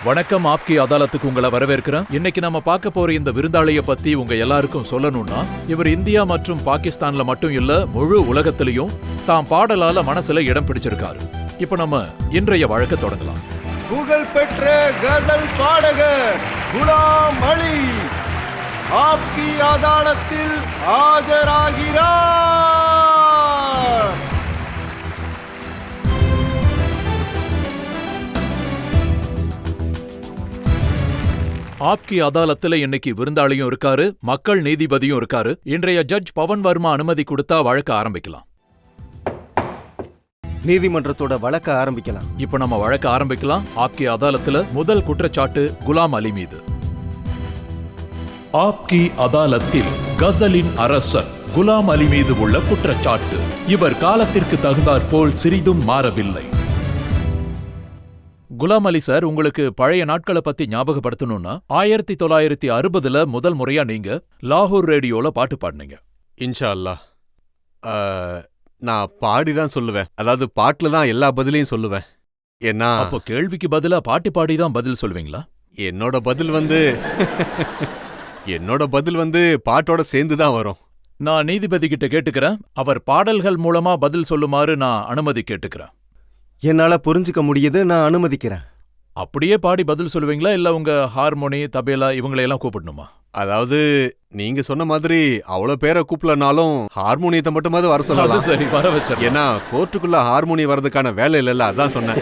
வணக்கம். ஆப்கி அதாலத்துக்கு உங்களை வரவேற்கிறேன். இன்னைக்கு நம்ம பார்க்க போற இந்த விருந்தாளிய பத்தி உங்க எல்லாருக்கும் சொல்லணும்னா, இவர் இந்தியா மற்றும் பாகிஸ்தான்ல மட்டும் இல்ல, முழு உலகத்திலையும் தாம் பாடலால மனசுல இடம் பிடிச்சிருக்காரு. இப்ப நம்ம இன்றைய வழக்க தொடங்கலாம். புகழ் பெற்ற கசல் பாடகர் குலாம் அலி ஆப்கி அதாலத்தில் ஆஜராகிறார். ஆப்கி அதாலத்துல இன்னைக்கு விருந்தாளியும் இருக்காரு, மக்கள் நீதிபதியும் இருக்காரு. இன்றைய ஜட்ஜ் பவன் வர்மா அனுமதி கொடுத்தா வழக்க ஆரம்பிக்கலாம். நீதிமன்றத்தோட வழக்க ஆரம்பிக்கலாம். இப்ப நம்ம வழக்க ஆரம்பிக்கலாம். ஆப்கி அதாலத்துல முதல் குற்றச்சாட்டு குலாம் அலி மீது. ஆப்கி அதாலத்தில் கசலின் அரசர் குலாம் அலி மீது உள்ள குற்றச்சாட்டு. இவர் காலத்திற்கு தகுந்தாற்போல் சிறிதும் மாறவில்லை. குலாம் அலி சார், உங்களுக்கு பழைய நாட்களை பத்தி ஞாபகப்படுத்தணும்னா, 1960 முதல் முறையா நீங்க லாகூர் ரேடியோல பாட்டு பாடினீங்க. இன்ஷா அல்லாஹ். நான் பாடிதான் சொல்லுவேன். அதாவது பாட்டுல தான் எல்லா பதிலையும் சொல்லுவேன். ஏன்னா அப்போ கேள்விக்கு பதிலா பாட்டு பாடி தான் பதில் சொல்வீங்களா? என்னோட பதில் வந்து பாட்டோட சேர்ந்து தான் வரும். நான் நீதிபதி கிட்ட கேட்டுக்கிறேன். அவர் பாடல்கள் மூலமா பதில் சொல்லுமாறு நான் அனுமதி கேட்டுக்கிறேன். என்னால புரிஞ்சுக்க முடியுது, நான் அனுமதிக்கிறேன். அப்படியே பாடி பதில் சொல்லுவீங்களா, இல்ல உங்க ஹார்மோனி, தபேலா இவங்களையெல்லாம் கூப்பிடணுமா? அதாவது நீங்க சொன்ன மாதிரி அவ்வளவு பேரை கூப்பிடலனாலும் ஹார்மோனியத்தை மட்டுமாவது வர சொல்லலாம். சரி, வர வச்ச. ஏன்னா கோர்ட்டுக்குள்ள ஹார்மோனி வர்றதுக்கான வேலை இல்லைல்ல, அதான் சொன்னேன்.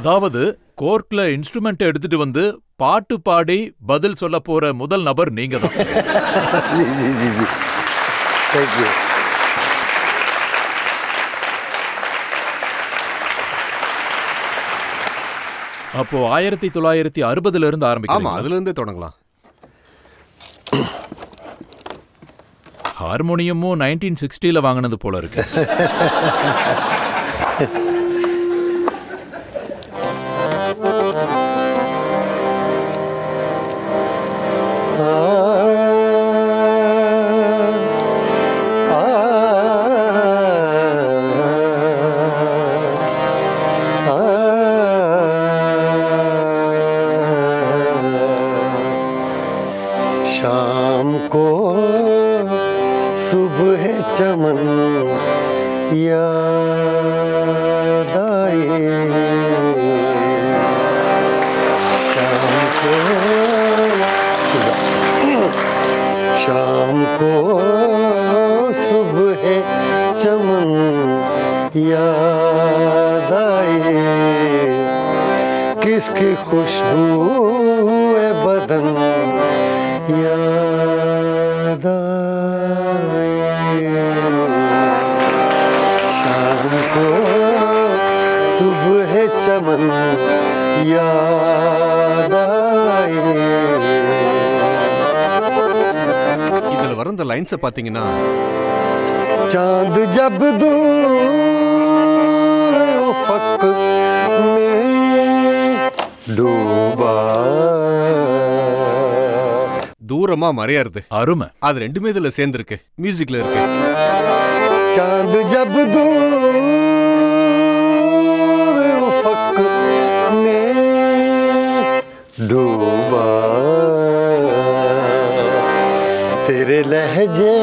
அதாவது கோர்ட்ல இன்ஸ்ட்ருமெண்ட் எடுத்துட்டு வந்து பாட்டு பாடி பதில் சொல்ல போற முதல் நபர் நீங்க தான். அப்போ 1960 இருந்து ஆரம்பிக்கலாம். ஆமா, அதுல இருந்தே தொடங்கலாம். ஹார்மோனியமும் 1960 வாங்கினது போல இருக்கு. शाम को सुबह चमन याद आए, शाम को सुबह चमन याद आए, किसकी खुशबू बदन याद आए, शाम को सुबह चमन याद आए. இதுல வர இந்த லைன்ஸை பாத்தீங்கன்னா, चांद जब दूर उफ़क़ में डूबा, தூரமா மறையாருது. அருமை. அது ரெண்டுமே இதுல சேர்ந்துருக்கு, மியூசிக்ல இருக்கு. चांद जब दूर उफ़क़ में डूबा, तेरे लहजे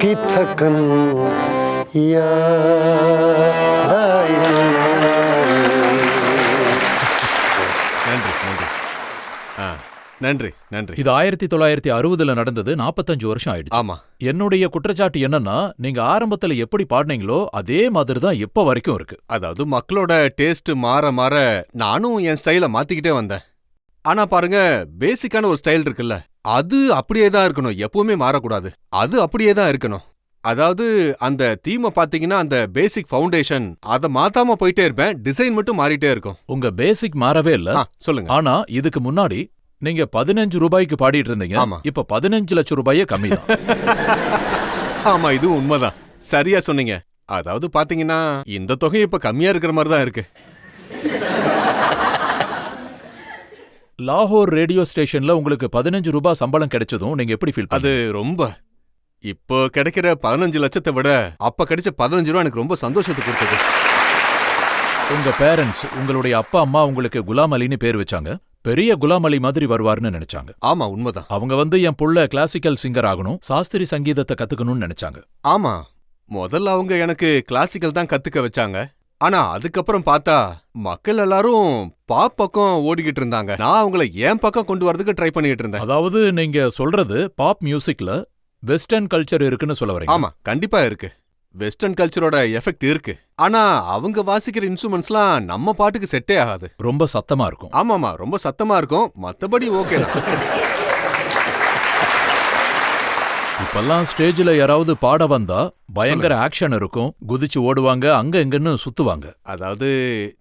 की थकन याद आई. நன்றி நன்றி. நன்றி நன்றி. இது 1960 நடந்தது. 45 வருஷம் ஆயிடுச்சு. ஆமா. என்னுடைய குற்றச்சாட்டு என்னன்னா, நீங்க ஆரம்பத்துல எப்படி பாடினீங்களோ அதே மாதிரி தான் இப்ப வரைக்கும் இருக்கு. அதாவது மக்களோட டேஸ்ட் மாற மாற நானும் என் ஸ்டைல மாத்திக்கிட்டே வந்தேன். ஆனா பாருங்க, பேசிக்கான ஒரு ஸ்டைல் இருக்குல்ல, அது அப்படியே தான் இருக்கணும், எப்பவுமே மாறக்கூடாது. அது அப்படியே தான் இருக்கணும். அதாவது அந்த தீமை பாத்தீங்கன்னா, அந்த பேசிக் ஃபவுண்டேஷன் அதை மாத்தாம போயிட்டே இருப்பேன், டிசைன் மட்டும் மாறிட்டே இருக்கும். உங்க பேசிக் மாறவே இல்ல. சொல்லுங்க. ஆனா இதுக்கு முன்னாடி நீங்க 15 ரூபாய்க்கு பாடிட்டு இருந்தீங்க. ஆமா. இப்ப 15 லட்சம் ரூபாயே கம்மி தான். ஆமா, இதுவும் உண்மைதான். சரியா சொன்னீங்க. அதாவது பாத்தீங்கன்னா இந்த தொகை இப்ப கம்மியா இருக்கிற மாதிரி தான் இருக்கு. லாகூர் ரேடியோ ஸ்டேஷன்ல உங்களுக்கு 15 ரூபாய் சம்பளம் கிடைச்சதும் நீங்க எப்படி ஃபீல் அது ரொம்ப இப்போ கிடைக்கிற 15 லட்சத்தை விட அப்ப கிடைச்ச 15 ரூபா எனக்கு ரொம்ப சந்தோஷத்தை கொடுத்தது. உங்க பேரண்ட்ஸ், உங்களுடைய அப்பா அம்மா உங்களுக்கு குலாம் அலின்னு பேர் வச்சாங்க. பெரிய குலாம் அலி மாதிரி வருவார்னு நினைச்சாங்க. ஆமா, உண்மைதான். அவங்க என் புள்ள கிளாசிக்கல் சிங்கர் ஆகணும், சாஸ்திரி சங்கீதத்தை கத்துக்கணும்னு நினைச்சாங்க. ஆமா, முதல்ல அவங்க எனக்கு கிளாசிக்கல் தான் கத்துக்க வச்சாங்க. ஆனா அதுக்கப்புறம் பார்த்தா மக்கள் எல்லாரும் பாப் பக்கம் ஓடிக்கிட்டு இருந்தாங்க. நான் அவங்கள என் பக்கம் கொண்டு வரதுக்கு ட்ரை பண்ணிட்டு இருந்தேன். அதாவது நீங்க சொல்றது பாப் மியூசிக்ல வெஸ்டர்ன் கல்ச்சர் இருக்குன்னு சொல்ல வரீங்க? ஆமா, கண்டிப்பா இருக்கு. வெஸ்டர்ன் கல்ச்சரோட எஃபெக்ட் இருக்கு. ஆனா அவங்க வாசிக்கிற இன்ஸ்ட்ருமெண்ட்ஸ்லாம் நம்ம பாட்டுக்கு செட்டே ஆகாது. ரொம்ப சத்தமா இருக்கும். ஆமாமா, ரொம்ப சத்தமா இருக்கும். மத்தபடி ஓகே தான். இப்பெல்லாம் ஸ்டேஜ்ல யாராவது பாட வந்தா பயங்கர ஆக்ஷன் இருக்கும், குதிச்சு ஓடுவாங்க, அங்க எங்கன்னு சுத்துவாங்க. அதாவது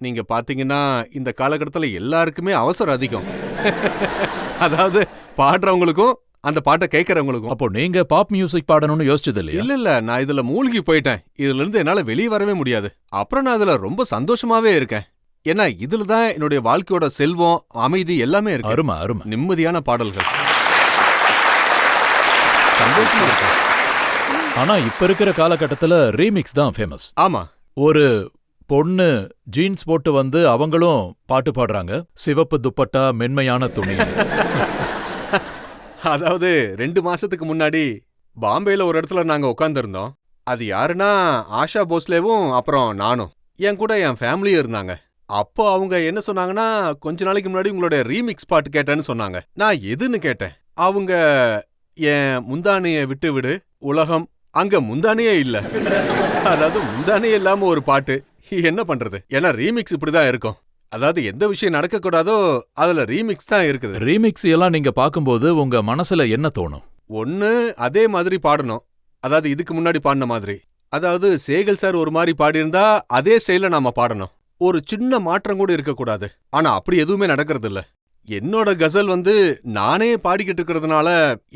நீங்க பாத்தீங்கன்னா இந்த காலகட்டத்துல எல்லாருக்குமே அவசரம் அதிகம். அதாவது பாடுறவங்களுக்கும் அந்த பாட்டை கேட்கறவங்களுக்கும். அப்போ நீங்க பாப் மியூசிக் பாடணும்னு யோசிச்சது இல்லையா? இல்ல, நான் இதுல மூழ்கி போயிட்டேன். இதுல இருந்து என்னால வெளியே வரவே முடியாது. அப்புறம் நான் இதுல ரொம்ப சந்தோஷமாவே இருக்கேன். ஏன்னா இதுல தான் என்னுடைய வாழ்க்கையோட செல்வம், அமைதி எல்லாமே இருக்கு. அருமை அருமை. நிம்மதியான பாடல்கள். சந்தோஷமா இருக்கு. ஆனா இப்ப இருக்கிற காலகட்டத்துல ரீமிக்ஸ் தான் ஃபேமஸ். ஆமா, ஒரு பொண்ணு ஜீன்ஸ் போட்டு அவங்களும் பாட்டு பாடுறாங்க, சிவப்பு துப்பட்டா மென்மையான துணி. அதாவது 2 மாசத்துக்கு முன்னாடி பாம்பேல ஒரு இடத்துல நாங்க உட்கார்ந்திருந்தோம். அது யாருன்னா ஆஷா போஸ்லேவும் அப்புறம் நானும், என் கூட என் ஃபேமிலியும் இருந்தாங்க. அப்போ அவங்க என்ன சொன்னாங்கன்னா, கொஞ்ச நாளைக்கு முன்னாடி உங்களோட ரீமிக்ஸ் பாட்டு கேட்டேன்னு சொன்னாங்க. நான் எதுன்னு கேட்டேன். அவங்க என் முந்தானைய விட்டு விடு உலகம், அங்க முந்தானையே இல்ல. அதாவது முந்தானையே இல்லாம ஒரு பாட்டு, என்ன பண்றது? ஏன்னா ரீமிக்ஸ் இப்படிதான் இருக்கும். அதாவது எந்த விஷயம் நடக்க கூடாதோ அதுல ரீமிக்ஸ் தான் இருக்குது. ரீமிக்ஸ் எல்லாம் நீங்க பாக்கும்போது உங்க மனசுல என்ன தோணும்? ஒன்னு அதே மாதிரி பாடணும், அதாவது இதுக்கு முன்னாடி பாடின மாதிரி. அதாவது சேகல் சார் ஒரு மாதிரி பாடியிருந்தா அதே ஸ்டைல நாம பாடணும். ஒரு சின்ன மாற்றம் கூட இருக்கக்கூடாது. ஆனா அப்படி எதுவுமே நடக்கிறது இல்ல. என்னோட கசல் நானே பாடிக்கிட்டு இருக்கிறதுனால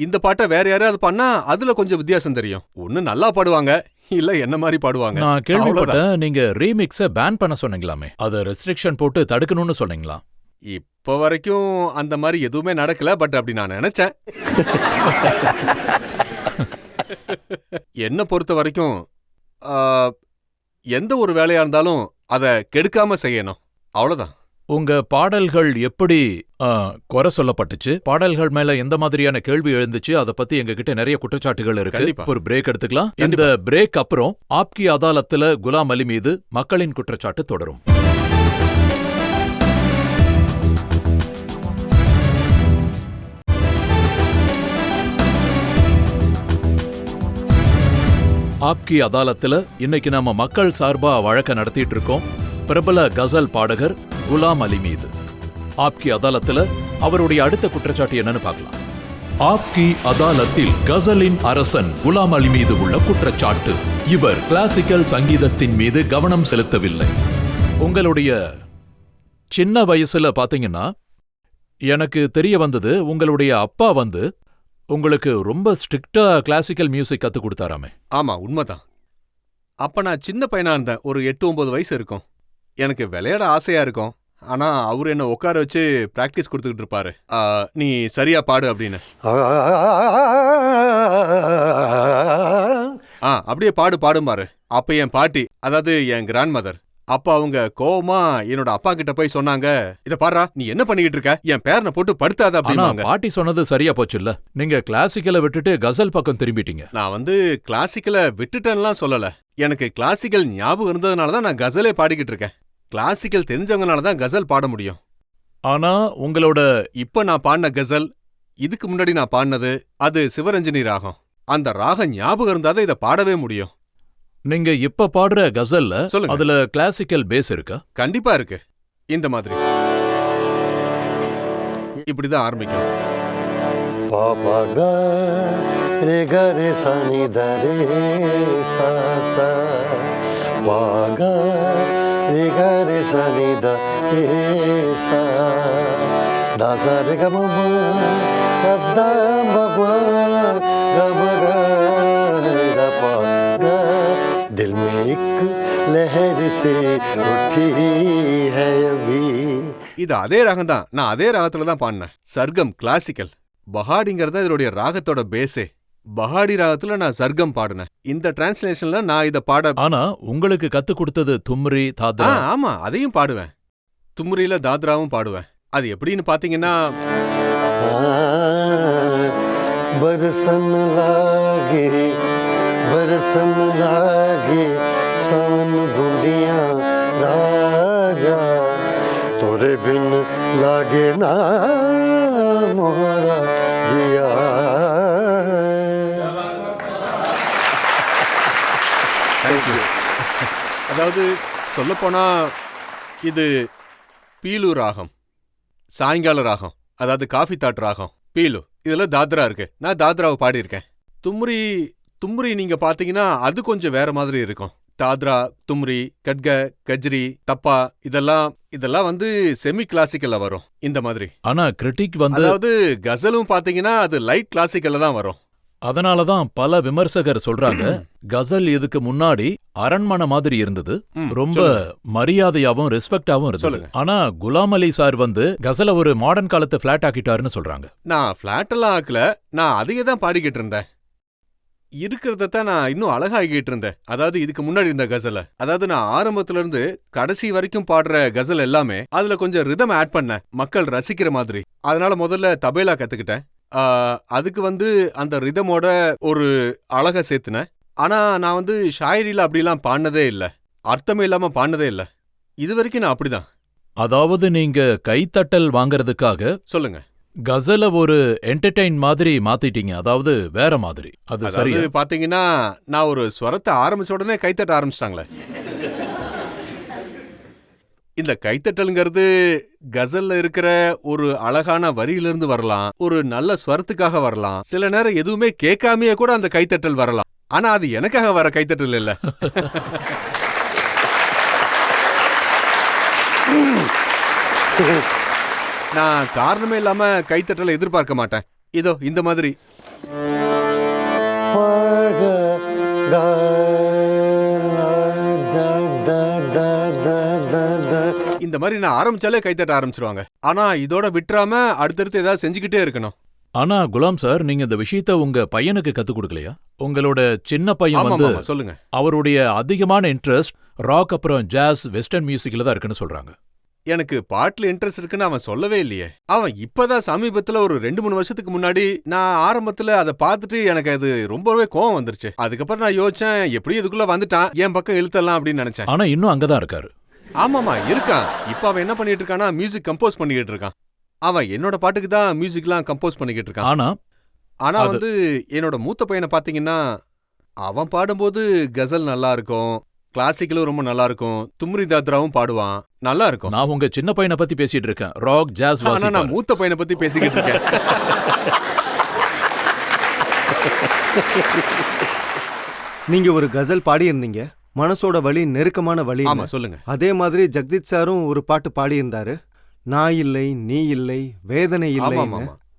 இந்த பாட்டை வேற யாராவது பண்ணா அதுல கொஞ்சம் வித்தியாசம் தெரியும். ஒன்னு நல்லா பாடுவாங்க, இல்ல என்ன மாதிரி பாடுவாங்க. நான் கேள்விப்பட்டேன் நீங்க ரீமிக்ஸ பேன் பண்ண சொன்னீங்களாமே, அத ரெஸ்ட்ரிக்ஷன் போட்டு தடுக்கணும்னு சொன்னீங்களா? இப்ப வரைக்கும் அந்த மாதிரி எதுவுமே நடக்கல. பட் அப்படி நான் நினைச்சேன். என்ன பொறுத்த வரைக்கும் எந்த ஒரு வேலையா இருந்தாலும் அத கெடுக்காம செய்யணும், அவ்வளவுதான். உங்க பாடல்கள் எப்படி குறை சொல்லப்பட்டுச்சு? பாடல்கள் மேல எந்த மாதிரியான கேள்வி எழுந்துச்சு? அத பத்தி எங்ககிட்ட நிறைய குற்றச்சாட்டுகள் இருக்கு. கண்டிப்பா. ஒரு பிரேக் எடுத்துக்கலாம். இந்த பிரேக் அப்புறம் ஆப்கி அதாலத்துல குலாம் அலி மீது மக்களின் குற்றச்சாட்டு தொடரும். ஆப்கி அதாலத்துல இன்னைக்கு நாம மக்கள் சார்பா வழக்க நடத்திட்டு இருக்கோம் பிரபல கசல் பாடகர் குலாம் அலி மீது. ஆப்கி அதாலத்துல அவருடைய அடுத்த குற்றச்சாட்டு என்னன்னு பார்க்கலாம். ஆப்கி அதாலத்தில் கசலின் அரசன் குலாம் அலி மீது உள்ள குற்றச்சாட்டு, இவர் கிளாசிக்கல் சங்கீதத்தின் மீது கவனம் செலுத்தவில்லை. உங்களுடைய சின்ன வயசுல பாத்தீங்கன்னா எனக்கு தெரிய வந்தது, உங்களுடைய அப்பா உங்களுக்கு ரொம்ப ஸ்ட்ரிக்டா கிளாசிக்கல் மியூசிக் கத்து கொடுத்தாராமே. ஆமா, உண்மைதான். அப்ப நான் சின்ன பையனா இருந்தேன். ஒரு 8-9 வயசு இருக்கும். எனக்கு விளையாட ஆசையா இருக்கும். ஆனா அவரு என்ன உட்கார வச்சு பிராக்டிஸ் கொடுத்துக்கிட்டு இருப்பாரு. நீ சரியா பாடு அப்படின்னு. அப்படியே பாடும் பாரு. அப்ப என் பாட்டி, அதாவது என் கிராண்ட் மதர், அப்ப அவங்க கோவமா என்னோட அப்பா கிட்ட போய் சொன்னாங்க, இத பாரா, நீ என்ன பண்ணிக்கிட்டு இருக்க, என் பேரனை போட்டு படுத்தாத அப்படின்னு. பாட்டி சொன்னது சரியா போச்சுல்ல, நீங்க கிளாசிக்கலை விட்டுட்டு கசல் பக்கம் திரும்பிட்டீங்க. நான் கிளாசிக்கலை விட்டுட்டேன்லாம் சொல்லல. எனக்கு கிளாசிக்கல் ஞாபகம் இருந்ததுனாலதான் நான் கசலே பாடிக்கிட்டு இருக்கேன். கிளாசிக்கல் தெரிஞ்சவங்கனாலதான் கசல் பாட முடியும். ஆனா உங்களோட இப்ப நான் பாடின கசல், இதுக்கு முன்னாடி நான் பாடினது, அது சிவரஞ்சனி ராகம். அந்த ராகம் ஞாபகம் இருந்தாதான் இதை பாடவே முடியும். நீங்க இப்ப பாடுற கசல்ல சொல்லுங்க, அதுல கிளாசிக்கல் பேஸ் இருக்கா? கண்டிப்பா இருக்கு. இந்த மாதிரி இப்படிதான் ஆரம்பிக்கும். பாபா க ரே க ரே சா நி த ரே சா சா பா க ரே க ரே சா நி த ரே சா த சா ரே க ம ம க த ம ம க ம க ரே த பா க दिल में एक लहर से उठी है अभी. இது அதே ராகம் தான். நான் அதே ராகத்துல தான் பாடினேன். சர்க்கம் கிளாசிக்கல், பஹாடிங்கிறத இதோடைய ராகத்தோட பேஸே. பஹாடி ராகத்துல நான் சர்க்கம் பாடினேன். இந்த டிரான்ஸ்லேஷன்ல நான் இத பாட ஆனா உங்களுக்கு கத்து கொடுத்தது தும்ரி தாத்ரா. ஆமா, அதையும் பாடுவேன். தும்ரியில தாத்ராவும் பாடுவேன். அது எப்படின்னு பாத்தீங்கன்னா, बरसन लागे सावन बूंदिया राजा तोरे बिन लागे ना मोरा जिया. அதாவது சொல்லப்போனா இது பீலு ராகம், சாயங்கால ராகம், அதாவது காஃபி தாட் ராகம் பீலு. இதுல தாத்ரா இருக்கு. நான் தாத்ராவை பாடியிருக்கேன். தும்ரி நீங்க பாத்தீங்கன்னா அது கொஞ்சம் வேற மாதிரி இருக்கும். தாத்ரா, தும்ரி, கட்க, கஜ்ரி, தப்பா இதெல்லாம் வந்து செமி கிளாசிக்கல்ல வரும் இந்த மாதிரி. ஆனா கிரிட்டிக் வந்து அதாவது கசலும் பாத்தீங்கன்னா அது லைட் கிளாசிக்கல்ல தான் வரும். அதனாலதான் பல விமர்சகர் சொல்றாங்க கசல் இதுக்கு முன்னாடி அரண்மனை மாதிரி இருந்தது, ரொம்ப மரியாதையாவும் ரெஸ்பெக்டாவும் இருந்தது. சொல்லுங்க. ஆனா குலாம் அலி சார் வந்து கசல ஒரு மாடர்ன் காலத்து பிளாட் ஆக்கிட்டாருன்னு சொல்றாங்க. நான் பிளாட் எல்லாம் ஆக்கல, நான் அதையே தான் பாடிக்கிட்டு இருந்தேன். இருக்கிறதான் நான் இன்னும் அழகாகிட்டு இருந்தேன். அதாவது இதுக்கு முன்னாடி இருந்த கசல, அதாவது நான் ஆரம்பத்துல இருந்து கடைசி வரைக்கும் பாடுற கசல் எல்லாமே அதுல கொஞ்சம் ரிதம் ஆட் பண்ணேன், மக்கள் ரசிக்கிற மாதிரி. அதனால முதல்ல தபேலா கத்துக்கிட்டேன். அதுக்கு வந்து அந்த ரிதமோட ஒரு அழகை சேர்த்துனேன். ஆனா நான் வந்து ஷாயரியில அப்படிலாம் பாடினதே இல்லை, அர்த்தமே இல்லாம பாடினதே இல்லை. இது வரைக்கும் நான் அப்படிதான். அதாவது நீங்க கைத்தட்டல் வாங்கறதுக்காக சொல்லுங்க. கசல ஒரு என்டர்டெயின் மாதிரி மாத்திட்டீங்க, அதாவது வேற மாதிரி. அது சரி. அதாவது பாத்தீங்கன்னா நான் ஒரு ஸ்வரத்தை ஆரம்பிச்ச உடனே கைத்தட்ட ஆரம்பிச்சிட்டாங்களே. இந்த கைத்தட்டல்ங்கிறது கசல்ல இருக்கிற ஒரு அழகான வரியிலிருந்து வரலாம், ஒரு நல்ல ஸ்வரத்துக்காக வரலாம், சில நேரம் எதுவுமே கேட்காமையே கூட அந்த கைத்தட்டல் வரலாம். ஆனா அது எனக்காக வர கைத்தட்டல் இல்ல. நான் காரணமே இல்லாம கைத்தட்டலை எதிர்பார்க்க மாட்டேன். இதோ இந்த மாதிரி. இந்த மாதிரி நான் ஆரம்பிச்சாலே கைத்தட்ட ஆரம்பிச்சிருவாங்க. ஆனா இதோட விட்டுறாம அடுத்தடுத்து ஏதாவது செஞ்சுக்கிட்டே இருக்கணும். ஆனா குலாம் சார், நீங்க இந்த விஷயத்த உங்க பையனுக்கு கத்து கொடுக்கலையா? உங்களோட சின்ன பையன் வந்து சொல்லுங்க. அவருடைய அதிகமான இன்ட்ரெஸ்ட் ராக் அப்புறம் ஜாஸ் வெஸ்டர்ன் மியூசிக்ல தான் இருக்குன்னு சொல்றாங்க. எனக்கு பாட்டுல இன்ட்ரெஸ்ட் இருக்குன்னு அவன் சொல்லவே இல்லையே. அவன் இப்பதான் சமீபத்துல ஒரு 2-3 வருஷத்துக்கு முன்னாடி நான் ஆரம்பத்துல அதை பார்த்துட்டு எனக்கு அது ரொம்பவே கோவம் வந்துருச்சு. அதுக்கப்புறம் நான் யோசிச்சேன், எப்படி இதுக்குள்ள வந்துட்டான், என் பக்கம் இழுத்தலாம் அப்படின்னு நினைச்சேன். ஆனா இன்னும் அங்கதான் இருக்காரு. ஆமாமா இருக்கான். இப்ப அவன் என்ன பண்ணிட்டு இருக்கானா, மியூசிக் கம்போஸ் பண்ணிக்கிட்டு இருக்கான். அவன் என்னோட பாட்டுக்கு தான் மியூசிக்லாம் கம்போஸ் பண்ணிக்கிட்டு இருக்கான். ஆனா வந்து என்னோட மூத்த பையனை பாத்தீங்கன்னா, அவன் பாடும்போது கசல் நல்லா இருக்கும், கிளாசிக்கலும் ரொம்ப நல்லா இருக்கும், தும்ரி தாத்ராவும் பாடுவான், நல்லா இருக்கும். நான் உங்க சின்ன பையனை பத்தி பேசிட்டு இருக்கேன், ராக் ஜாஸ். ஆனா நான் மூத்த பையனை பத்தி பேசிக்கிட்டு இருக்கேன். நீங்க ஒரு கசல் பாடியிருந்தீங்க, மனசோட வலி நெருக்கமான வலி. ஆமா சொல்லுங்க. அதே மாதிரி ஜெகதீத் சாரும் ஒரு பாட்டு பாடியிருந்தாரு, நான் இல்லை நீ இல்லை வேதனை இல்லை.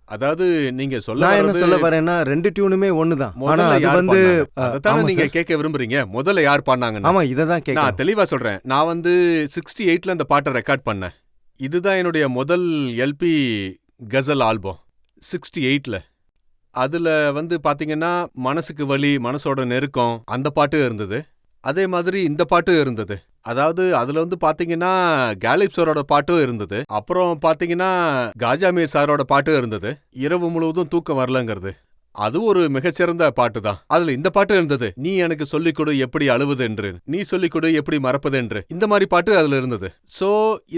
அதாவது நீங்க நான் என்ன சொல்ல வரேன்னா, 2 டியூனுமே ஒண்ணுதான். ஆனா அது வந்து அதானே நீங்க கேட்க விரும்புறீங்க, முதல்ல யார் பாடினாங்க? ஆமா, இததான் கேட்க. நான் தெளிவா சொல்றேன். நான் வந்து 68ல அந்த பாட்டை ரெக்கார்ட் பண்ணேன். இதுதான் என்னுடைய முதல் எல்பி கசல் ஆல்பம் 68ல. அதுல வந்து பாத்தீங்கன்னா மனசுக்கு வலி, மனசோட நெருக்கம், அந்த பாட்டு இருந்தது. அதே மாதிரி இந்த பாட்டு இருந்தது. அதாவது அதுல வந்து பாத்தீங்கன்னா கேலிப் சாரோட பாட்டும் இருந்தது. அப்புறம் பாத்தீங்கன்னா காஜாமீர் சாரோட பாட்டும் இருந்தது, இரவு முழுவதும் தூக்கம் வரலங்கிறது. அது ஒரு மிகச்சிறந்த பாட்டு தான். அதுல இந்த பாட்டு இருந்தது, நீ எனக்கு சொல்லிக் கொடு எப்படி அழுவது என்று, நீ சொல்லிக் கொடு எப்படி மறப்பது என்று. இந்த மாதிரி பாட்டு அதுல இருந்தது. சோ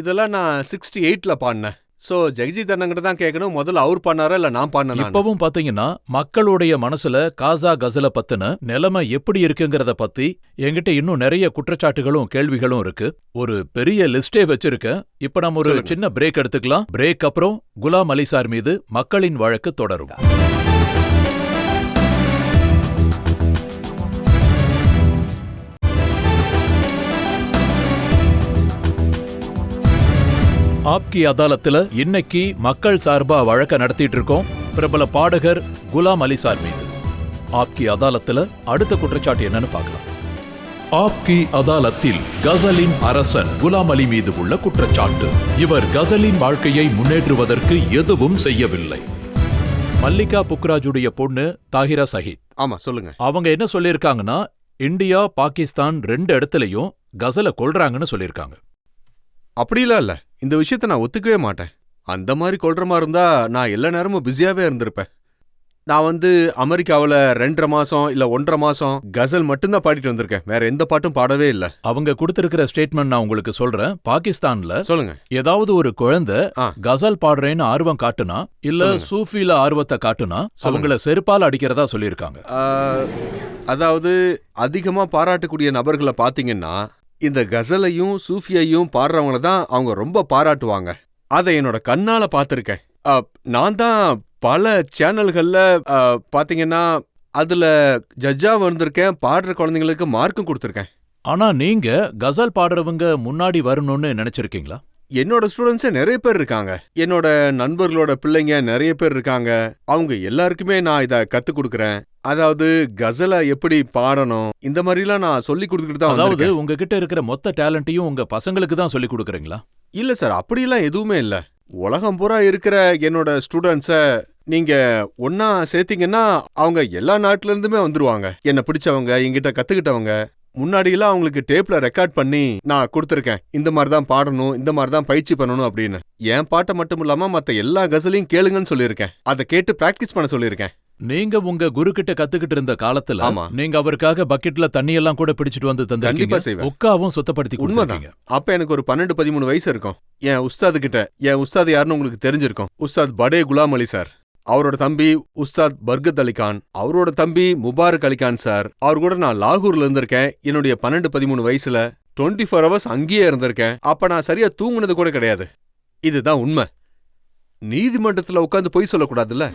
இதெல்லாம் நான் 68ல பாடினேன். சோ ஜெகஜீத் அண்ணங்கிட்ட தான் கேட்கணும், முதல்ல அவர் பண்ணாரா இல்ல நான் பண்ணேனா? இப்பவும் பாத்தீங்கன்னா மக்களுடைய மனசுல காசா கசல பத்தின நிலைமை எப்படி இருக்குங்கிறத பத்தி என்கிட்ட இன்னும் நிறைய குற்றச்சாட்டுகளும் கேள்விகளும் இருக்கு. ஒரு பெரிய லிஸ்டே வச்சிருக்கேன். இப்ப நம்ம ஒரு சின்ன பிரேக் எடுத்துக்கலாம். பிரேக் அப்புறம் குலாம் அலி சார் மீது மக்களின் வழக்கு தொடரும். ஆப்கி அதாலத்துல இன்னைக்கு மக்கள் சார்பா வழக்க நடத்திட்டு இருக்கோம் பிரபல பாடகர் குலாம் அலி சார் மீது. ஆப்கி அதாலத்துல அடுத்த குற்றச்சாட்டு என்னன்னு பார்க்கலாம். ஆப்கி அதாலத்தில் கசலின் அரசன் குலாம் அலி மீது உள்ள குற்றச்சாட்டு, இவர் கசலின் வாழ்க்கையை முன்னேற்றுவதற்கு எதுவும் செய்யவில்லை. மல்லிகா புக்ராஜுடைய பொண்ணு தாஹிரா சஹீத். ஆமா, சொல்லுங்க. அவங்க என்ன சொல்லியிருக்காங்கன்னா, இந்தியா பாகிஸ்தான் 2 இடத்துலயும் கசலை கொல்றாங்கன்னு சொல்லியிருக்காங்க. அப்படிலாம் இல்ல. இந்த விஷயத்த நான் ஒத்துக்கவே மாட்டேன். அந்த மாதிரி கொல்ற மாதிரி இருந்தா நான் எல்லா நேரமும் பிஸியாவே இருந்திருப்பேன். நான் அமெரிக்காவில் 2.5 மாசம் இல்ல 1.5 மாசம் கசல் மட்டும்தான் பாடிட்டு வந்திருக்கேன். வேற எந்த பாட்டும் பாடவே இல்ல. அவங்க கொடுத்திருக்கிற ஸ்டேட்மெண்ட் நான் உங்களுக்கு சொல்றேன். பாகிஸ்தான்ல சொல்லுங்க. ஏதாவது ஒரு குழந்தை ஆ. கசல் பாடுறேன்னு ஆர்வம் காட்டுனா, இல்ல சொல்லுங்க. சூஃபில ஆர்வத்தை காட்டுனா, அவங்கள செருப்பால் அடிக்கிறதா சொல்லியிருக்காங்க. அதாவது அதிகமா பாராட்டக்கூடிய நபர்களை பாத்தீங்கன்னா இந்த கசலையும் சூஃபியையும் பாடுறவங்கள தான் அவங்க ரொம்ப பாராட்டுவாங்க. அதை என்னோட கண்ணால பாத்திருக்கேன். நான் தான் பல சேனல்கள்ல பாத்தீங்கன்னா அதுல ஜட்ஜா வந்திருக்கேன். பாடுற குழந்தைங்களுக்கு மார்க்கும் கொடுத்துருக்கேன். ஆனா நீங்க கசல் பாடுறவங்க முன்னாடி வரணும்னு நினைச்சிருக்கீங்களா? என்னோட ஸ்டூடெண்ட்ஸே நிறைய பேர் இருக்காங்க. என்னோட நண்பர்களோட பிள்ளைங்க நிறைய பேர் இருக்காங்க. அவங்க எல்லாருக்குமே நான் இதை கத்துக் கொடுக்கறேன். அதாவது கசலை எப்படி பாடணும் இந்த மாதிரிலாம் நான் சொல்லி கொடுத்துக்கிட்டு தான் அதாவது வந்திருக்கேன். உங்ககிட்ட இருக்கிற மொத்த டேலண்ட்டையும் உங்க பசங்களுக்கு தான் சொல்லி கொடுக்கறீங்களா? இல்ல சார், அப்படிலாம் எதுவுமே இல்ல. உலகம் பூரா இருக்கிற என்னோட ஸ்டூடெண்ட்ஸ நீங்க ஒன்னா சேர்த்தீங்கன்னா அவங்க எல்லா நாட்டுல இருந்துமே வந்துருவாங்க. என்ன பிடிச்சவங்க, என்கிட்ட கத்துக்கிட்டவங்க. முன்னாடியெல்லாம் அவங்களுக்கு டேப்ல ரெக்கார்ட் பண்ணி நான் கொடுத்துருக்கேன். இந்த மாதிரி தான் பாடணும், இந்த மாதிரி தான் பயிற்சி பண்ணணும் அப்படின்னு. என் பாட்டை மட்டும் இல்லாம மத்த எல்லா கசலையும் கேளுங்கன்னு சொல்லியிருக்கேன். அதை கேட்டு பிராக்டிஸ் பண்ண சொல்லியிருக்கேன். நீங்க உங்க குரு கிட்ட கத்துக்கிட்டு இருந்த காலத்துல ஆமா. நீங்க அவருக்காக பக்கெட்ல தண்ணி எல்லாம் கூட பிடிச்சிட்டு வந்து கண்டிப்பா தந்திருக்கீங்க. செய்வேன். உட்காவும் சுத்தப்படுத்தி உண்மைதான். கொடுத்தீங்க. அப்ப எனக்கு ஒரு 12-13 வயசு இருக்கும். என் உஸ்தாது கிட்ட, என் உஸ்தாது யாருன்னு உங்களுக்கு தெரிஞ்சிருக்கும். உஸ்தாத் படே குலாம் அலி சார். அவரோட தம்பி உஸ்தாத் பர்கத் அலி கான், அவரோட தம்பி முபாரக் அலி கான் சார். அவர் கூட நான் லாகூர்ல இருந்திருக்கேன். என்னுடைய 12-13 வயசுல 24 ஹவர்ஸ் அங்கேயே இருந்திருக்கேன். அப்ப நான் சரியா தூங்குனது கூட கிடையாது. இதுதான் உண்மை. நீதிமன்றத்துல உட்காந்து பொய் சொல்லக்கூடாதுல்ல.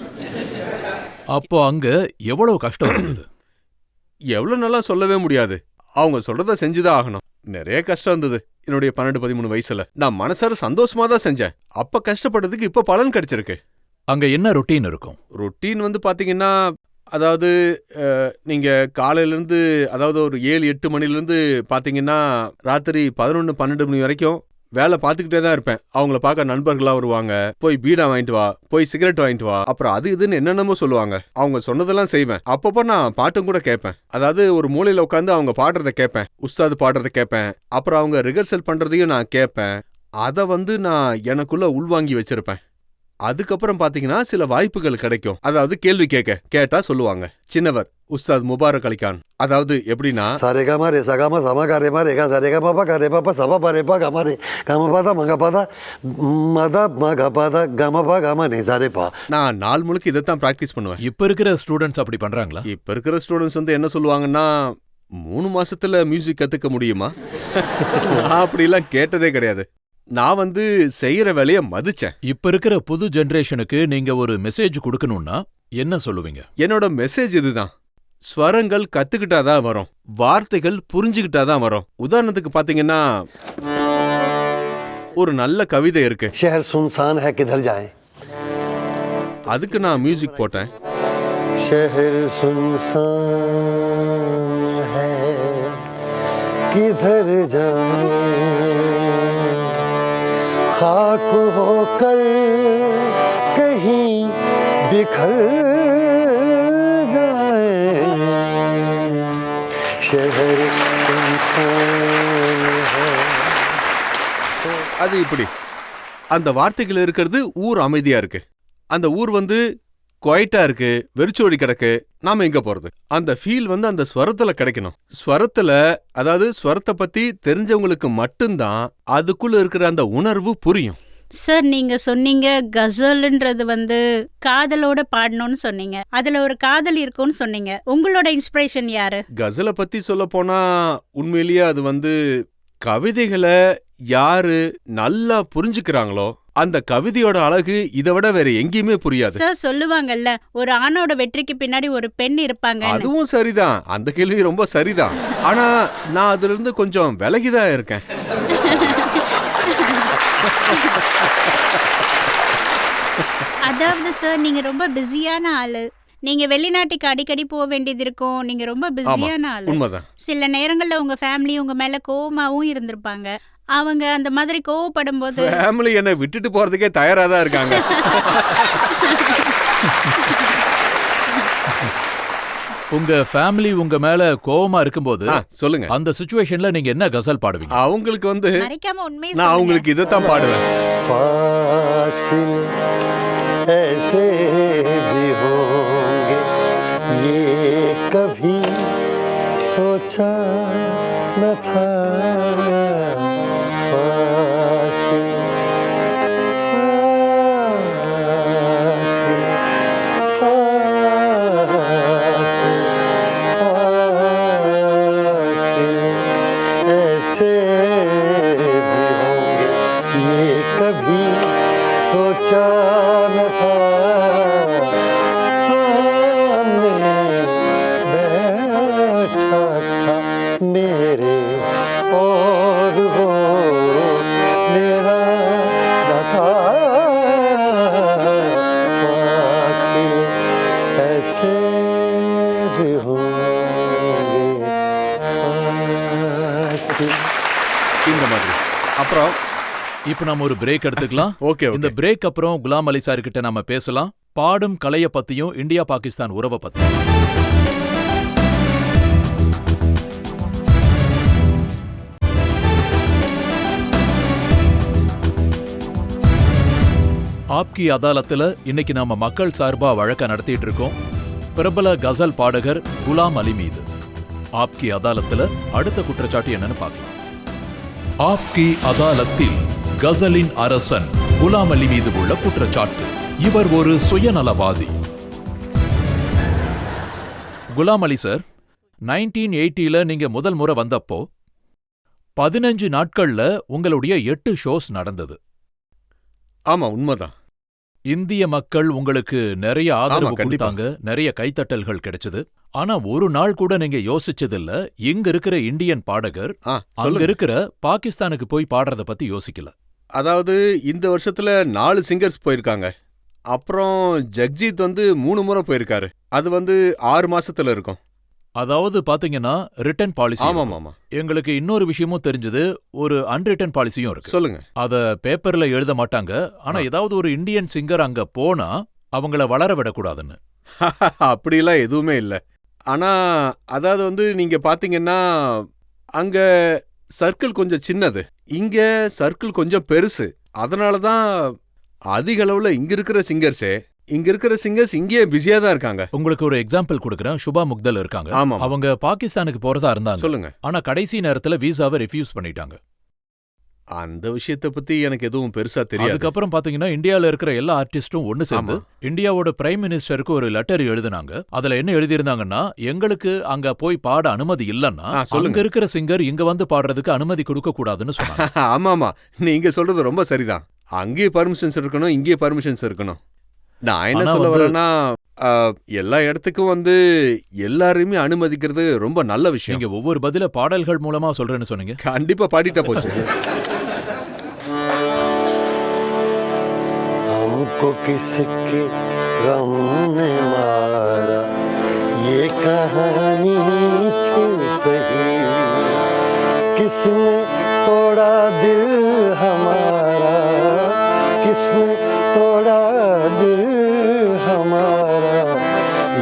அப்போ அங்க எவ்வளவு கஷ்டம் இருந்தது? எவ்வளவு நல்லா சொல்லவே முடியாது. அவங்க சொல்றத செஞ்சுதான் ஆகணும். நிறைய கஷ்டம் இருந்தது என்னுடைய 12-13 வயசுல. நான் மனசார சந்தோஷமா தான் செஞ்சேன். அப்ப கஷ்டப்பட்டதுக்கு இப்ப பலன் கிடைச்சிருக்கு. அங்க என்ன ரொட்டீன் இருக்கும்? ரொட்டீன் பாத்தீங்கன்னா, அதாவது நீங்க காலையில இருந்து, அதாவது ஒரு 7-8 மணில இருந்து பாத்தீங்கன்னா ராத்திரி 11-12 மணி வரைக்கும் வேலை பார்த்துக்கிட்டே தான் இருப்பேன். அவங்கள பார்க்க நண்பர்களா வருவாங்க. போய் பீடா வாங்கிட்டு வா, போய் சிகரெட் வாங்கிட்டு வா, அப்புறம் அது இதுன்னு என்னென்னமோ சொல்லுவாங்க. அவங்க சொன்னதெல்லாம் செய்வேன். அப்பப்போ நான் பாட்டும் கூட கேட்பேன். அதாவது ஒரு மூலையில உட்காந்து அவங்க பாடுறத கேட்பேன், உஸ்தாது பாடுறத கேட்பேன். அப்புறம் அவங்க ரிஹர்சல் பண்றதையும் நான் கேட்பேன். அதை நான் எனக்குள்ள உள்வாங்கி வச்சிருப்பேன். அதுக்கப்புறம் பாத்தீங்கன்னா சில வாய்ப்புகள் கிடைக்கும். அதாவது கேள்வி கேட்டா சொல்லுவாங்க. சின்னவர் உஸ்தாத் முபாரக் அலி கான். அதாவது எப்படின்னா, சரிகமா ரே சகமா சமகா ரேமா ரேகா சரிகமா பா கரே பாப்பா சபா பரேபா கமா ரே கம பாதா மங்க பாதா மத மக பாதா கம பா கம நே சரேபா. நான் நாள் முழுக்க இதைத்தான் பிராக்டிஸ் பண்ணுவேன். இப்ப இருக்கிற ஸ்டூடெண்ட்ஸ் அப்படி பண்றாங்களா? இப்ப இருக்கிற ஸ்டூடெண்ட்ஸ் என்ன சொல்லுவாங்கன்னா, 3 மாசத்துல மியூசிக் கத்துக்க முடியுமா? நான் அப்படிலாம் கேட்டதே கிடையாது. நான் செய்யற வேலைய மதிச்சேன். இப்ப இருக்கிற புது ஜெனரேஷனுக்கு நீங்க ஒரு மெசேஜ் கொடுக்கணும்னா என்ன சொல்லுவீங்க? என்னோட மெசேஜ் இதுதான். ஸ்வரங்கள் கத்துக்கிட்டாதான் வரும், வார்த்தைகள் புரிஞ்சுக்கிட்டாதான் வரும். உதாரணத்துக்கு பாத்தீங்கன்னா, ஒரு நல்ல கவிதை இருக்கு. शहर सुनसान है किधर जाएं. அதுக்கு நான் மியூசிக் போட்டேன். शहर सुनसान है किधर जाएं. खाक होकर कहीं बिखर जाएं. शहर सुनसान है. அது இப்படி அந்த வார்த்தைகள் இருக்கிறது ஊர் அமைதியா இருக்கு. அந்த ஊர் குவைட்டா இருக்கு, வெறிச்சோடி கிடக்கு. நாம எங்க போறது? அந்த ஃபீல் அந்த ஸ்வரத்துல கிடைக்கணும். ஸ்வரத்துல, அதாவது ஸ்வரத்தை பத்தி தெரிஞ்சவங்களுக்கு மட்டும்தான் அதுக்குள்ள இருக்கிற அந்த உணர்வு புரியும். சார், நீங்க சொன்னீங்க கசல்ன்றது காதலோட பாடணும்னு சொன்னீங்க. அதுல ஒரு காதல் இருக்கும்னு சொன்னீங்க. உங்களோட இன்ஸ்பிரேஷன் யாரு? கசலை பத்தி சொல்ல போனா உண்மையிலேயே அது கவிதைகளை யாரு நல்லா புரிஞ்சுக்கிறாங்களோ அந்த கவிதையோட அழகு இதை விட வேற எங்கேயுமே புரியாது. சார், சொல்லுவாங்கல்ல, ஒரு ஆணோட வெற்றிக்கு பின்னாடி ஒரு பெண் இருப்பாங்க. அதுவும் சரிதான். அந்த கேள்வி ரொம்ப சரிதான். ஆனா நான் அதுல இருந்து கொஞ்சம் விலகிதான் இருக்கேன். அதாவது சார், நீங்க ரொம்ப பிஸியான ஆளு. நீங்க வெளிநாட்டுக்கு அடிக்கடி போக வேண்டியது இருக்கும். நீங்க ரொம்ப பிஸியான ஆளு. உண்மைதான். சில நேரங்கள்ல உங்க ஃபேமிலி உங்க மேல கோவமாவும் இருந்திருப்பாங்க. அவங்க அந்த மாதிரி கோவப்படும் போது ஃபேமிலி என்ன விட்டுட்டு போறதுக்கே தயாரா தான் இருக்காங்க. உங்க ஃபேமிலி உங்க மேல கோவமா இருக்கும்போது சொல்லுங்க. அந்த சிச்சுவேஷன்ல நீங்க என்ன கசல் பாடுவீங்க? அவங்களுக்கு வந்து மறைக்காம உண்மையை நான் அவங்களுக்கு இதைத்தான் பாடுவேன். फासिल ऐसे भी होंगे ये कभी सोचा न था फासिल फासिल फासिल फासिल ऐसे भी होंगे ये कभी सोचा न था सामने बैठा था मेरे और वो मेरा न था फासिल ऐसे भी होंगे फासिल இந்த மாதிரி. அப்புறம் இப்ப நம்ம ஒரு பிரேக் எடுத்துக்கலாம். ஓகே இந்த ஓகே. பிரேக் அப்புறம் குலாம் அலி சார் கிட்ட நாம பேசலாம். பாடும் கலைய பத்தியும் இந்தியா பாகிஸ்தான் உறவை பத்தி. ஆப்கி அதாலத்துல இன்னைக்கு நாம மக்கள் சார்பா வழக்க நடத்திட்டு இருக்கோம் பிரபல கசல் பாடகர் குலாம் அலி மீது. ஆப்கி அதாலத்துல அடுத்த குற்றச்சாட்டு என்னன்னு பார்க்கலாம். ஆப்கி அதாலத்தில் கசலின் அரசன் குலாம் அலி மீது உள்ள குற்றச்சாட்டு. இவர் ஒரு சுயநலவாதி. குலாம் அலி சார், 1980ல நீங்க முதல் முறை வந்தப்போ 15 நாட்கள்ல உங்களுடைய 8 ஷோஸ் நடந்தது. ஆமா, உண்மைதான். இந்திய மக்கள் உங்களுக்கு நிறைய ஆதரவு ஆமா, கண்டிப்பா. கொடுத்தாங்க, நிறைய கைத்தட்டல்கள் கிடைச்சது. ஆனா ஒரு நாள் கூட நீங்க யோசிச்சதில்ல இங்க இருக்கிற இந்தியன் பாடகர் அங்க சொல்லுங்க. இருக்கிற பாகிஸ்தானுக்கு போய் பாடுறத பத்தி யோசிக்கல. அதாவது இந்த வருஷத்துல 4 சிங்கர்ஸ் போயிருக்காங்க. அப்புறம் ஜக்ஜீத் வந்து 3 முறை போயிருக்காரு. அது வந்து 6 மாசத்துல இருக்கும். அதாவது பாத்தீங்கன்னா ரிட்டன் பாலிசி. ஆமா ஆமா. எங்களுக்கு இன்னொரு விஷயமும் தெரிஞ்சது, ஒரு அன்ரிட்டன் பாலிசியும் இருக்கு. சொல்லுங்க. அத பேப்பர்ல எழுத மாட்டாங்க. ஆனா ஏதாவது ஒரு இந்தியன் சிங்கர் அங்க போனா அவங்கள வளர விடக்கூடாதுன்னு. அப்படிலாம் எதுவுமே இல்ல. ஆனா அதாவது வந்து நீங்க பாத்தீங்கன்னா அங்க சர்க்கிள் கொஞ்சம் சின்னது, இங்க சர்க்கிள் கொஞ்சம் பெருசு. அதனாலதான் அதிக அளவுல இங்க இருக்கிற சிங்கர்ஸ் இங்கேயே பிஸியா தான் இருக்காங்க. உங்களுக்கு ஒரு எக்ஸாம்பிள் கொடுக்கறேன். சுபா முக்தல் இருக்காங்க. ஆமா. அவங்க பாகிஸ்தானுக்கு போறதா இருந்தாங்க. சொல்லுங்க. ஆனா கடைசி நேரத்துல விசாவை ரெஃப்யூஸ் பண்ணிட்டாங்க. அந்த விஷயத்தை பத்தி எனக்கு எதுவும் பெருசா தெரியாது. அதுக்கப்புறம் பாத்தீங்கன்னா இந்தியால இருக்கிற எல்லா ஆர்டிஸ்டும் ஒன்னு சேர்ந்து ஆமா. இந்தியாவோட பிரைம் மினிஸ்டருக்கு ஒரு லெட்டர் எழுதினாங்க. அதுல என்ன எழுதியிருந்தாங்கன்னா, எங்களுக்கு அங்க போய் பாட அனுமதி இல்லன்னா சொல்லுங்க. அங்க இருக்கிற சிங்கர் இங்க வந்து பாடுறதுக்கு அனுமதி கொடுக்க கூடாதுன்னு சொன்னாங்க. ஆமாமா, நீங்க சொல்றது ரொம்ப சரிதான். அங்கேயே பர்மிஷன்ஸ் இருக்கணும், இங்கேயே பர்மிஷன்ஸ் இருக்கணும். நான் என்ன ஆனா சொல்ல வந்து- வரேன்னா எல்லா இடத்துக்கும் வந்து எல்லாரையுமே அனுமதிக்கிறது ரொம்ப நல்ல விஷயம். நீங்க ஒவ்வொரு பதில பாடல்கள் மூலமா சொல்றேன்னு சொன்னீங்க. கண்டிப்பா பாடிட்டா போச்சு. हमको किसके गम ने मारा ये कहानी फिर सही किसने तोड़ा दिल हमारा किसने तोड़ा दिल हमारा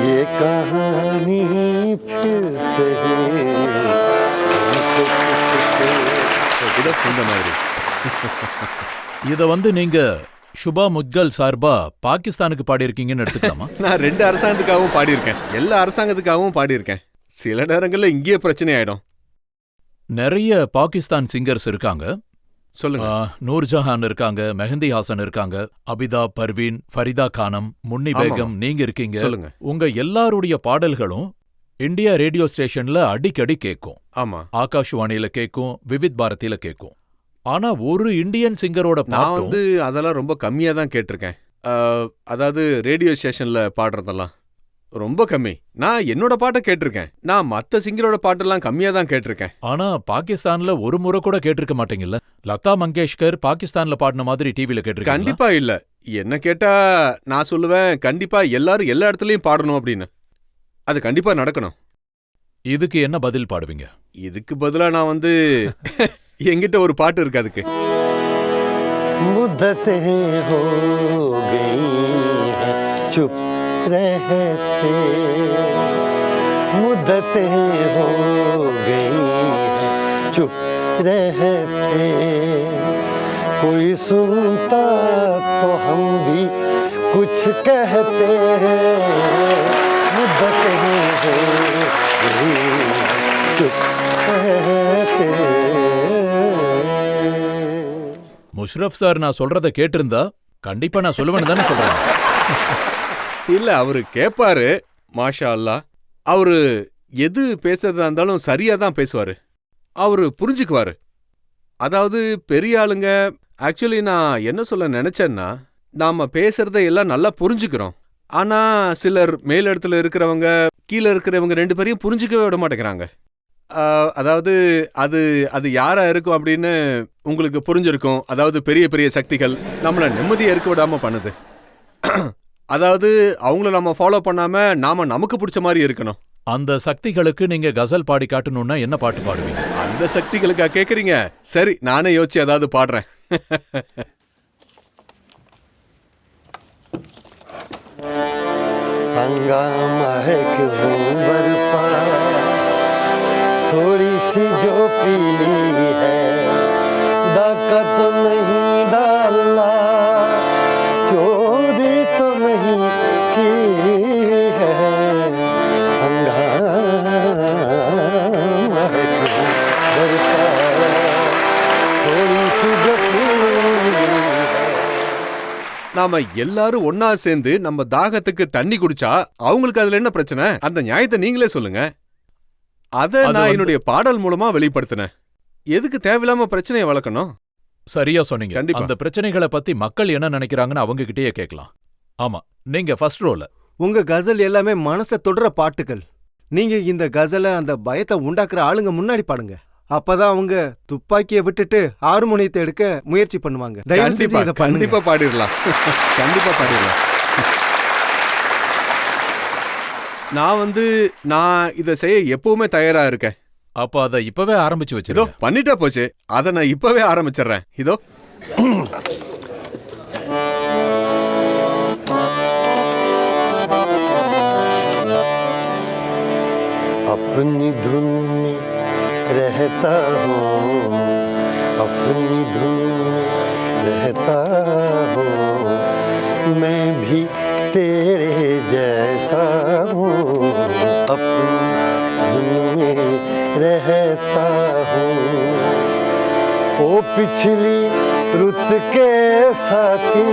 ये कहानी फिर सही हमको किसके இதை இந்த மாதிரி இத வந்து நீங்க சுபா முத்கல் சார்பா பாகிஸ்தானுக்கு பாடியிருக்கீங்கன்னு எடுத்துக்கலாமா? நான் 2 அரசாங்கத்துக்காகவும் பாடியிருக்கேன், எல்லா அரசாங்கத்துக்காகவும் பாடியிருக்கேன். சில நேரங்கள்ல இங்கேயே பிரச்சனை ஆயிடும். நிறைய பாகிஸ்தான் சிங்கர்ஸ் இருக்காங்க. சொல்லுங்க. நூர்ஜஹான் இருக்காங்க, மெஹந்தி ஹாசன் இருக்காங்க, அபிதா பர்வீன், ஃபரிதா கானம், முன்னி ஆமாமா. பேகம், நீங்க இருக்கீங்க. சொல்லுங்க. உங்க எல்லாருடைய பாடல்களும் இந்தியா ரேடியோ ஸ்டேஷன்ல அடிக்கடி கேட்கும். ஆமா, ஆகாஷ்வாணியில கேட்கும், விவித் பாரதியில கேட்கும். ஆனா ஒரு இந்தியன் சிங்கரோட நான் பாட்டும் வந்து அதெல்லாம் ரொம்ப கம்மியா தான் கேட்டிருக்கேன். அதாவது ரேடியோ ஸ்டேஷன்ல பாடுறதெல்லாம் ரொம்ப கம்மி. நான் என்னோட பாட்டை கேட்டிருக்கேன். நான் மத்த சிங்கரோட பாட்டெல்லாம் கம்மியா தான் கேட்டிருக்கேன். ஆனா பாகிஸ்தான்ல ஒரு முறை கூட கேட்டிருக்க மாட்டீங்கல்ல? லதா மங்கேஷ்கர் பாகிஸ்தான்ல பாடின மாதிரி டிவில கேட்டிருக்கீங்களா? கண்டிப்பா இல்ல. என்ன கேட்டா நான் சொல்லுவேன், கண்டிப்பா எல்லாரும் எல்லா இடத்துலயும் பாடணும் அப்படின்னு. அது கண்டிப்பா நடக்கணும். இதுக்கு என்ன பதில் பாடுவீங்க? இதுக்கு பதிலா நான் வந்து என்கிட்ட ஒரு பாட்டு இருக்கு அதுக்கு. मुद्दतें हो गई हैं चुप रहते मुद्दतें हो गई हैं चुप रहते, कोई सुनता तो हम भी कुछ कहते हैं, मुद्दतें हो गई हैं चुप रहते। முஷ்ரப் சார் நான் சொல்றத கேட்டிருந்தா கண்டிப்பா நான் சொல்லுவேன்னு தானே சொல்றேன். இல்ல அவரு கேட்பாரு. மாஷா அல்லாஹ். அவரு எது பேசுறதா இருந்தாலும் சரியா தான் பேசுவாரு. அவரு புரிஞ்சுக்குவாரு. அதாவது பெரிய ஆளுங்க ஆக்சுவலி நான் என்ன சொல்ல நினைச்சேன்னா, நாம பேசுறத எல்லாம் நல்லா புரிஞ்சுக்கிறோம். ஆனா சிலர் மேலிடத்துல இருக்கிறவங்க கீழே இருக்கிறவங்க 2 பேரையும் புரிஞ்சுக்கவே விட மாட்டேங்கிறாங்க. அதாவது அது அது யாரா இருக்கும் அப்படின்னு உங்களுக்கு புரிஞ்சிருக்கும். அதாவது பெரிய பெரிய சக்திகள் நம்மள நிம்மதியா இருக்க விடாம பண்ணுது. அதாவது அவங்கள நம்ம ஃபாலோ பண்ணாம நாம நமக்கு பிடிச்ச மாதிரி இருக்கணும். அந்த சக்திகளுக்கு நீங்க கசல் பாடி காட்டணும்னா என்ன பாட்டு பாடுவீங்க? அந்த சக்திகளுக்கா கேக்குறீங்க? சரி, நானே யோசிச்சு ஏதாவது பாடுறேன். हंगामा है क्यों बरपा, थोड़ी सी जो पीली है, डाका तो नहीं डाला, चोरी तो नहीं की है, हंगामा है क्यों बरपा, थोड़ी सी जो पीली है। நாம எல்லாரும் ஒன்னா சேர்ந்து நம்ம தாகத்துக்கு தண்ணி குடிச்சா அவங்களுக்கு அதுல என்ன பிரச்சனை? அந்த நியாயத்தை நீங்களே சொல்லுங்க. அத நான் என்னுடைய பாடல் மூலமா வெளிப்படுத்தினேன். எதுக்கு தேவையில்லாம பிரச்சனையை வளர்க்கணும்? சரியா சொன்னீங்க. கண்டிப்பா. அந்த பிரச்சனைகளை பத்தி மக்கள் என்ன நினைக்கிறாங்கன்னு அவங்க கிட்டயே கேட்கலாம். ஆமா, நீங்க ஃபர்ஸ்ட் ரோல. உங்க கசல் எல்லாமே மனசை தொடுற பாட்டுகள். நீங்க இந்த கசலை அந்த பயத்தை உண்டாக்குற ஆளுங்க முன்னாடி பாடுங்க. அப்பதான் அவங்க துப்பாக்கியை விட்டுட்டு ஹார்மோனியத்தை எடுக்க முயற்சி பண்ணுவாங்க. தயவு செஞ்சு கண்டிப்பா இதை பண்ணுங்க. கண்டிப்பா பாடிடலாம். கண்டிப்பா பாடிடலாம். நான் இத செய்ய எப்பவுமே தயாரா இருக்கேன். அப்ப அத இப்பவே ஆரம்பிச்சு இதோ வச்சிருங்க. பண்ணிட்டா போச்சு. அத நான் இப்பவே ஆரம்பிச்சிடுறேன். இதோ अपनी धुन में रहता हूँ, अपनी धुन में रहता हूँ, मैं भी तेरे जैसा हूँ, अपनी धुन में रहता हूँ। ओ पिछली रुत के साथी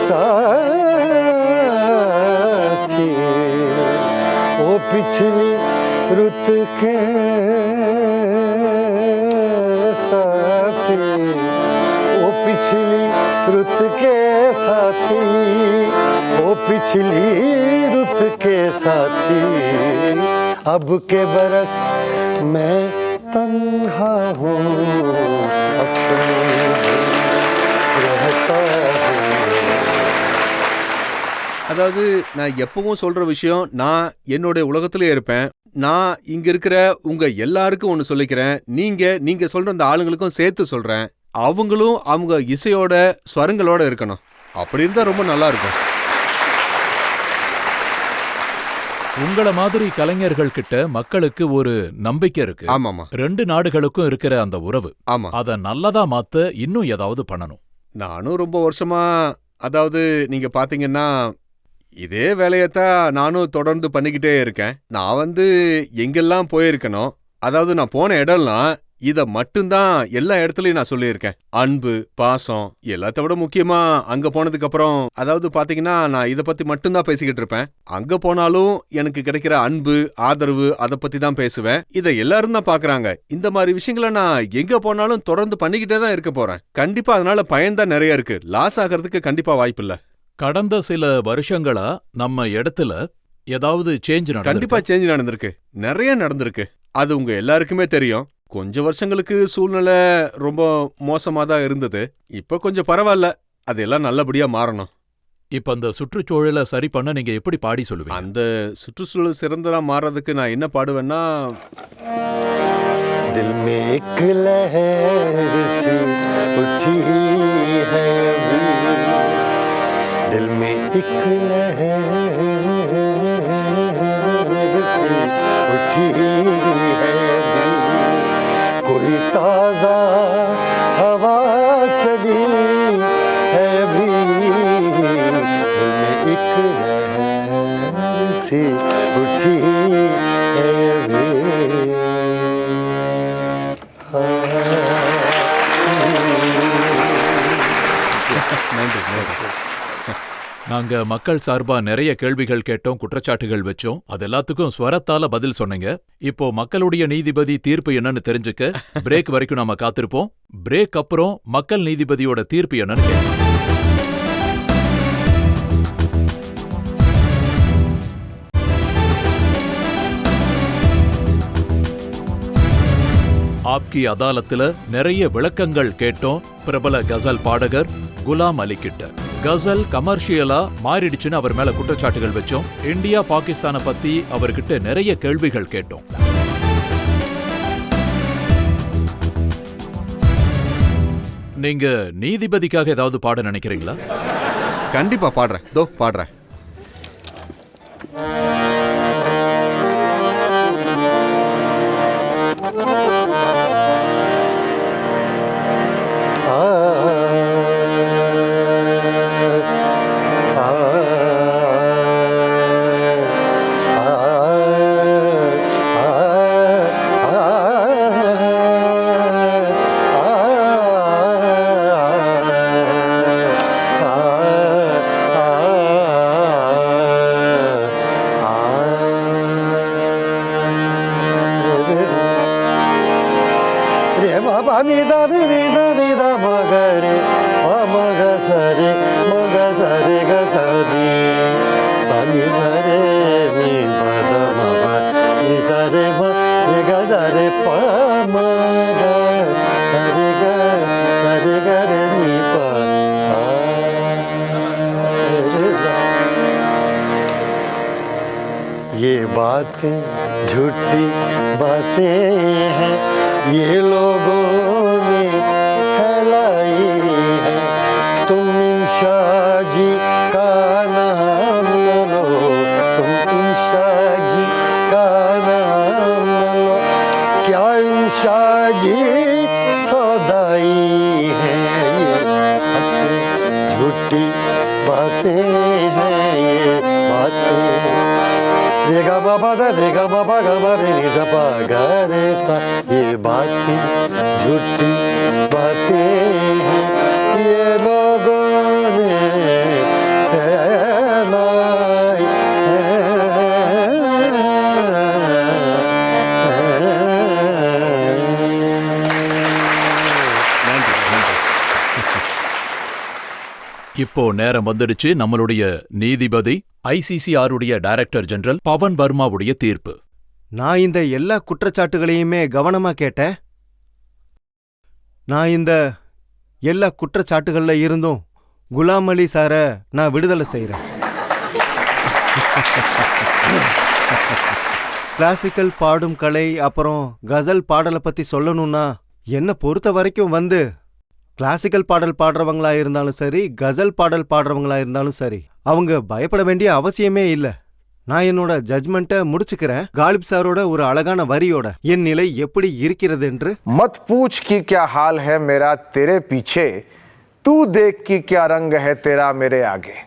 साथी, ओ पिछली रुत के साथी, ओ पिछली रुत के साथी, ओ पिछली रुत के साथी, अब के बरस मैं तन्हा हूँ, अपनी रहता हूँ। அதாவது நான் எப்பவும் சொல்ற விஷயம், நான் என்னோட உலகத்திலே இருப்பேன். நான் இங்க இருக்கிற உங்க எல்லாருக்கும் ஒன்னு சொல்லிக்கிறேன். நீங்க சொல்ற அந்த ஆளுங்களுக்கும் சேர்த்து சொல்றேன். அவங்களும் அவங்க இசையோட ஸ்வரங்களோட இருக்கணும். அப்படி இருந்தா ரொம்ப நல்லா இருக்கும். உங்கள மாதிரி கலைஞர்கள் கிட்ட மக்களுக்கு ஒரு நம்பிக்கை இருக்கு. ஆமாமா 2 நாடுகளுக்கும் இருக்கிற அந்த உறவு, ஆமா. அத நல்லதா மாத்த இன்னும் ஏதாவது பண்ணணும். நானும் ரொம்ப வருஷமா, அதாவது நீங்க பாத்தீங்கன்னா இதே வேலையத்தான் நானும் தொடர்ந்து பண்ணிக்கிட்டே இருக்கேன். நான் எங்கெல்லாம் போயிருக்கனோ, அதாவது நான் போன இடம்லாம் இத மட்டும்தான் எல்லா இடத்துலயும் நான் சொல்லியிருக்கேன். அன்பு, பாசம், எல்லாத்த விட முக்கியமா அங்க போனதுக்கு அப்புறம், அதாவது பாத்தீங்கன்னா நான் இத பத்தி மட்டும்தான் பேசிக்கிட்டு இருப்பேன். அங்க போனாலும் எனக்கு கிடைக்கிற அன்பு, ஆதரவு, அத பத்தி தான் பேசுவேன். இத எல்லாரும் தான் பாக்குறாங்க. இந்த மாதிரி விஷயங்களை நான் எங்க போனாலும் தொடர்ந்து பண்ணிக்கிட்டே தான் இருக்க போறேன். கண்டிப்பா அதனால பயன்தான் நிறைய இருக்கு. லாஸ் ஆகிறதுக்கு கண்டிப்பா வாய்ப்பில்ல. கடந்த சில வருஷங்களா நம்ம இடத்துல ஏதாவது சேஞ்ச் கண்டிப்பா சேஞ்ச் நடந்திருக்கு. நிறைய நடந்திருக்கு. அது உங்க எல்லாருக்குமே தெரியும். கொஞ்ச வருஷங்களுக்கு சூழ்நிலை ரொம்ப மோசமா தான் இருந்தது. இப்ப கொஞ்சம் பரவாயில்ல. அதெல்லாம் நல்லபடியா மாறணும். இப்ப அந்த சுற்றுச்சூழலை சரி பண்ண நீங்க எப்படி பாடி சொல்லுவீங்க? அந்த சுற்றுச்சூழல் சிறந்ததா மாறதுக்கு நான் என்ன பாடுவேன்னா, दिल में एक लहर सी उठी है अभी, दिल में एक लहर उठी है भी நன்றி நன்றி. நாங்க மக்கள் சார்பா நிறைய கேள்விகள் கேட்டோம், குற்றச்சாட்டுகள் வச்சோம். அது எல்லாத்துக்கும் ஸ்வரத்தால பதில் சொன்னீங்க. இப்போ மக்களுடைய நீதிபதி தீர்ப்பு என்னன்னு தெரிஞ்சுக்க பிரேக் வரைக்கும் நாம காத்திருப்போம். பிரேக் அப்புறம் மக்கள் நீதிபதியோட தீர்ப்பு என்னன்னு கேட்போம். ஆப்கி அதாலத்துல நிறைய விளக்கங்கள் கேட்டோம் பிரபல கசல் பாடகர் குலாம் அலி கிட்ட. கசல் கமர்ஷியலா மாறிடுச்சுன்னு அவர் மேல குற்றச்சாட்டுகள் வச்சோம். இந்தியா பாகிஸ்தானை பத்தி அவர்கிட்ட நிறைய கேள்விகள் கேட்டோம். நீங்க நீதிபதிக்காக ஏதாவது பாட நினைக்கிறீங்களா? கண்டிப்பா பாடுறேன், தோ பாடுறேன். ये बातें झूठी बातें हैं, ये लोगों ने फैलाई है। तुम इंशाह जी का नाम न लो, तुम इंशाह जी का नाम न लो। क्या इंशाह जी सौदाई है, ये बातें झूठी बातें हैं, ये बातें रे गा बाबा दा रे गा बाबा गा मा रे नी सा पा गा रे सा। ये बातें झूठी बातें हैं, ये लोगों ने फैलाई இப்போ நேரம் வந்துடுச்சு நம்மளுடைய நீதிபதி ஐசிசிஆருடைய டைரக்டர் ஜெனரல் பவன் வர்மாவுடைய தீர்ப்பு. நான் இந்த எல்லா குற்றச்சாட்டுகளையுமே கவனமா கேட்டேன். நான் இந்த எல்லா குற்றச்சாட்டுகள்ல இருந்தும் குலாம் அலி சாரை நான் விடுதலை செய்கிறேன். கிளாசிக்கல் பாடும் கலை அப்புறம் கசல் பாடலை பத்தி சொல்லணும்னா என்னை பொறுத்த வரைக்கும் கிளாசிக்கல் பாடல் பாடுறவங்களா இருந்தாலும் சரி, கசல் பாடல் பாடுறவங்களா இருந்தாலும் சரி, அவங்க பயப்பட வேண்டிய அவசியமே இல்லை. நான் என்னோட ஜட்ஜ்மெண்ட்டை முடிச்சுக்கிறேன் காலிப் சாரோட ஒரு அழகான வரியோட. என் நிலை எப்படி இருக்கிறது என்று. मत पूछ कि क्या हाल है मेरा तेरे पीछे, तू देख कि क्या रंग है तेरा मेरे आगे.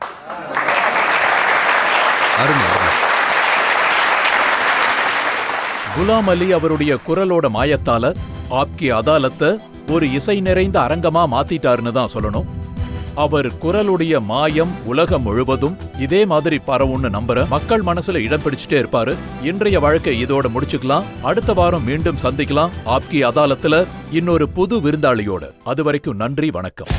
குலாம் அலி அவருடைய குரலோட மாயத்தால ஆப்கி அதாலத்தை ஒரு இசை நிறைந்த அரங்கமா மாத்திட்டாருன்னு தான் சொல்லணும். அவர் குரலுடைய மாயம் உலகம் முழுவதும் இதே மாதிரி பரவும்னு நம்புற மக்கள் மனசுல இடம் பிடிச்சிட்டே இருப்பாரு. இன்றைய வழக்கை இதோட முடிச்சுக்கலாம். அடுத்த வாரம் மீண்டும் சந்திக்கலாம் ஆப்கி அதாலத்துல இன்னொரு புது விருந்தாளியோட. அது வரைக்கும் நன்றி, வணக்கம்.